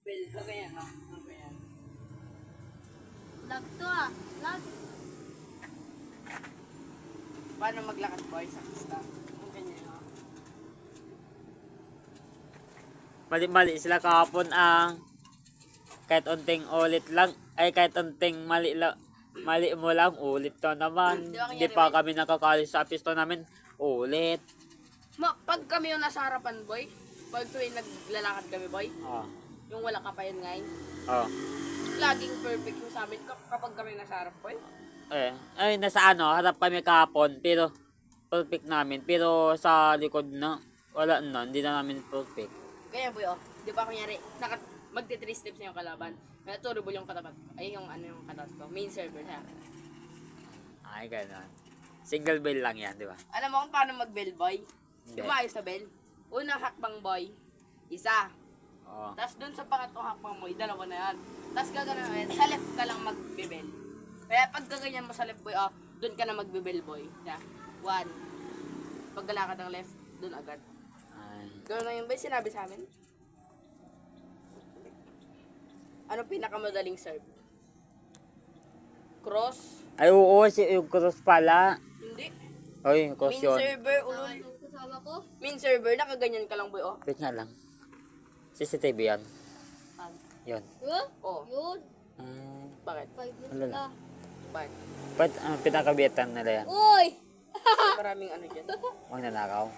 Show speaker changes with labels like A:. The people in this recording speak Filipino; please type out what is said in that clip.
A: bell. Ganyan, no? Ganyan.
B: Lag to ah. Lag.
A: Paano maglakad boy sa pista? Ganyan, no?
C: Mali-mali sila kahapon ang kahit unting ulit lang, ay kahit unting mali lang, mali mo lang, ulit to naman.
A: Di ba
C: Hindi
A: kanyari,
C: pa
A: boy?
C: kami nakakalis sa pisto namin, ulit.
A: Pag kami yung nasa harapan, boy, pag tuwing naglalakad kami, boy,
C: Oh.
A: yung wala ka pa yun ngayon,
C: Oh.
A: laging perfect yung sa amin kapag kami nasa harap, boy.
C: Ay, nasa ano, harap kami kahapon, pero perfect namin. Pero sa likod na, wala na, hindi na namin perfect.
A: Ganyan, boy, oh. Di ba kunyari, magti 3 steps na yung kalaban. Kaya turbo yung katapat. Ay, yung ano yung katapat ko. Main server na.
C: Ay, ganun. Single bell lang yan, di ba?
A: Alam mo kung paano mag-bell, boy?
C: Hindi.
A: Lumayos sa bell. Unang hakbang, boy. Isa.
C: Oo.
A: Tapos dun sa pangatlong hakbang mo, dalawa na yan. Tapos gagawin, sa left ka lang magbe-bell. Kaya pag gaganyan mo sa left, boy, oh, dun ka na magbe-bell, boy. Kaya, 1. Pag galakad ng left, dun agad.
C: Ay.
A: Gano'n na yun, boy, sinabi sa amin. Ano pinakamadaling serve? Cross?
C: Ay, oo, yung cross pala.
A: Hindi.
C: Oy, cross
A: Main
C: yun.
A: server, ulol.
B: Kasama ko.
A: Main server, nakaganyan ka lang, boy, oh.
C: Wait nga lang. CCTV yan. Yun.
A: Oh,
B: Yun.
A: bakit?
B: 5 na
C: Wala
B: sila.
A: Bakit?
C: Ba't pinakabitan nila yan?
B: Uy!
A: Maraming ano dyan.
C: Huwag nanakaw.